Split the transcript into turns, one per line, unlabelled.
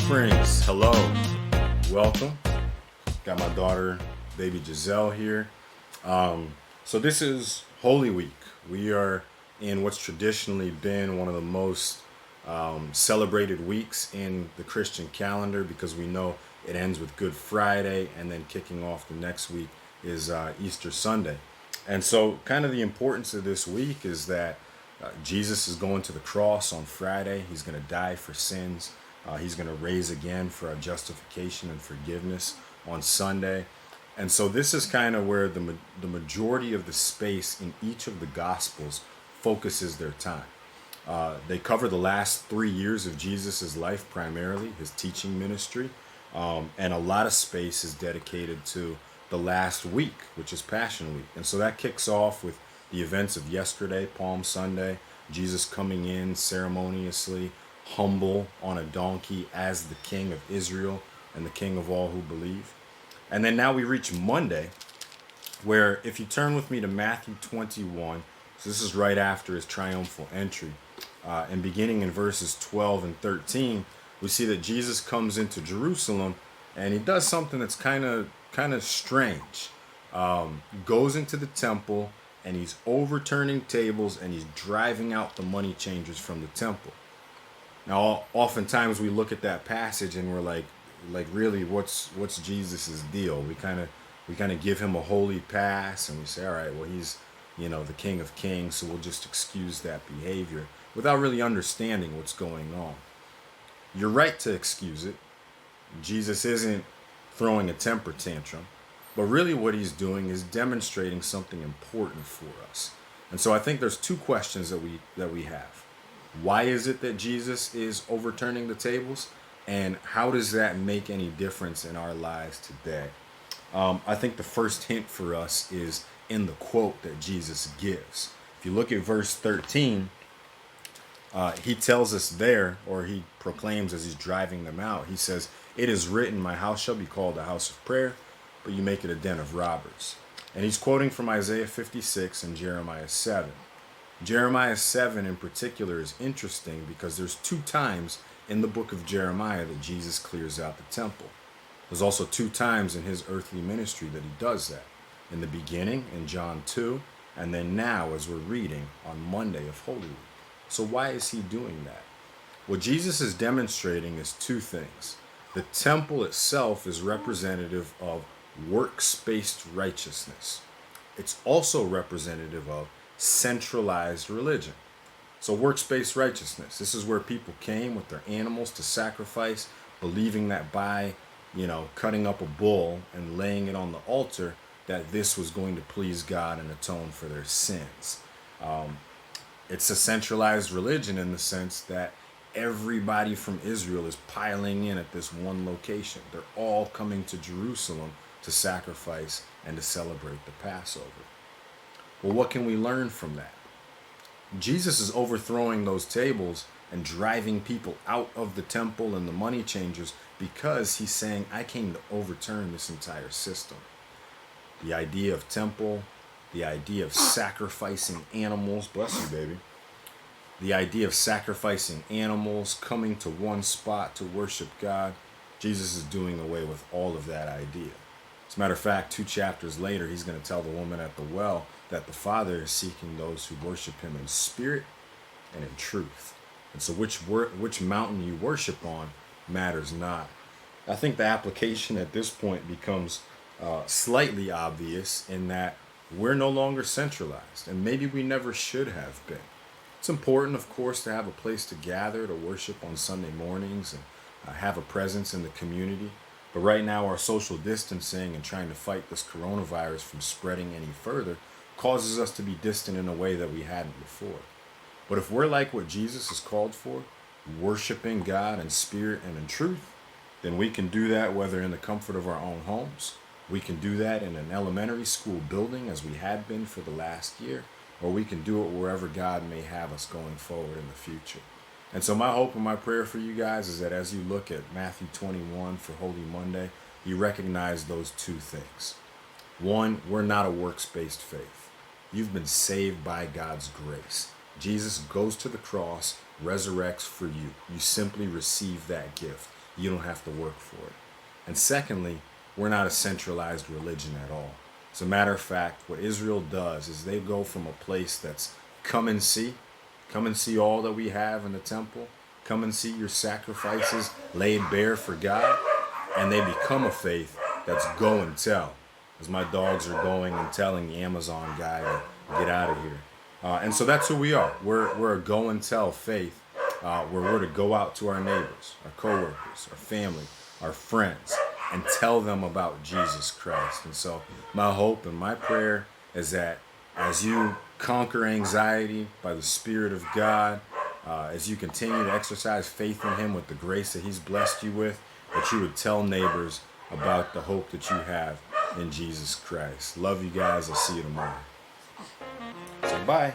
Springs, hello, welcome. Got my daughter, baby Giselle here. So this is Holy Week. We are in what's traditionally been one of the most celebrated weeks in the Christian calendar because we know it ends with Good Friday and then kicking off the next week is Easter Sunday. And so kind of the importance of this week is that Jesus is going to the cross on Friday. He's going to die for sins. He's going to raise again for our justification and forgiveness on Sunday. And so this is kind of where the majority of the space in each of the Gospels focuses their time. They cover the last 3 years of Jesus' life primarily, his teaching ministry, and a lot of space is dedicated to the last week, which is Passion Week. And so that kicks off with the events of yesterday, Palm Sunday, Jesus coming in ceremoniously, humble on a donkey as the King of Israel and the King of all who believe. And then now we reach Monday, where if you turn with me to Matthew 21, so this is right after his triumphal entry, and beginning in verses 12 and 13, we see that Jesus comes into Jerusalem and he does something that's kind of strange. Goes into the temple and he's overturning tables and he's driving out the money changers from the temple. Now, oftentimes we look at that passage and we're like really, what's Jesus's deal? We kind of give him a holy pass and we say, all right, well, he's the King of Kings, so we'll just excuse that behavior without really understanding what's going on. You're right to excuse it. Jesus isn't throwing a temper tantrum, but really what he's doing is demonstrating something important for us. And so I think there's two questions that we have. Why is it that Jesus is overturning the tables? And how does that make any difference in our lives today? I think the first hint for us is in the quote that Jesus gives. If you look at verse 13, he tells us there, or he proclaims as he's driving them out, he says, "It is written, my house shall be called a house of prayer, but you make it a den of robbers." And he's quoting from Isaiah 56 and Jeremiah 7. Jeremiah 7 in particular is interesting because there's 2 times in the book of Jeremiah that Jesus clears out the temple. There's also 2 times in his earthly ministry that he does that. In the beginning, in John 2, and then now as we're reading on Monday of Holy Week. So why is he doing that? What Jesus is demonstrating is 2 things. The temple itself is representative of works-based righteousness. It's also representative of centralized religion. So works-based righteousness. This is where people came with their animals to sacrifice, believing that by, cutting up a bull and laying it on the altar, that this was going to please God and atone for their sins. It's a centralized religion in the sense that everybody from Israel is piling in at this one location. They're all coming to Jerusalem to sacrifice and to celebrate the Passover. Well, what can we learn from that? Jesus is overthrowing those tables and driving people out of the temple and the money changers because he's saying, I came to overturn this entire system. The idea of temple, the idea of sacrificing animals, bless you, baby. The idea of sacrificing animals, coming to one spot to worship God, Jesus is doing away with all of that idea. As a matter of fact, 2 chapters later, he's going to tell the woman at the well that the Father is seeking those who worship him in spirit and in truth. And so which mountain you worship on matters not. I think the application at this point becomes slightly obvious in that we're no longer centralized, and maybe we never should have been. It's important, of course, to have a place to gather, to worship on Sunday mornings, and have a presence in the community. But right now, our social distancing and trying to fight this coronavirus from spreading any further causes us to be distant in a way that we hadn't before. But if we're like what Jesus is called for, worshiping God in spirit and in truth, then we can do that whether in the comfort of our own homes, we can do that in an elementary school building as we had been for the last year, or we can do it wherever God may have us going forward in the future. And so my hope and my prayer for you guys is that as you look at Matthew 21 for Holy Monday, you recognize those 2 things. 1, we're not a works-based faith. You've been saved by God's grace. Jesus goes to the cross, resurrects for you. You simply receive that gift. you don't have to work for it. And secondly, we're not a centralized religion at all. As a matter of fact, what Israel does is they go from a place that's come and see, come and see all that we have in the temple, come and see your sacrifices laid bare for God, and they become a faith that's go and tell, as my dogs are going and telling the Amazon guy to get out of here. And so that's who we are. We're a go and tell faith, where we're to go out to our neighbors, our coworkers, our family, our friends, and tell them about Jesus Christ. And so my hope and my prayer is that as you conquer anxiety by the Spirit of God, as you continue to exercise faith in Him with the grace that He's blessed you with, that you would tell neighbors about the hope that you have in Jesus Christ. Love you guys. I'll see you tomorrow. So bye.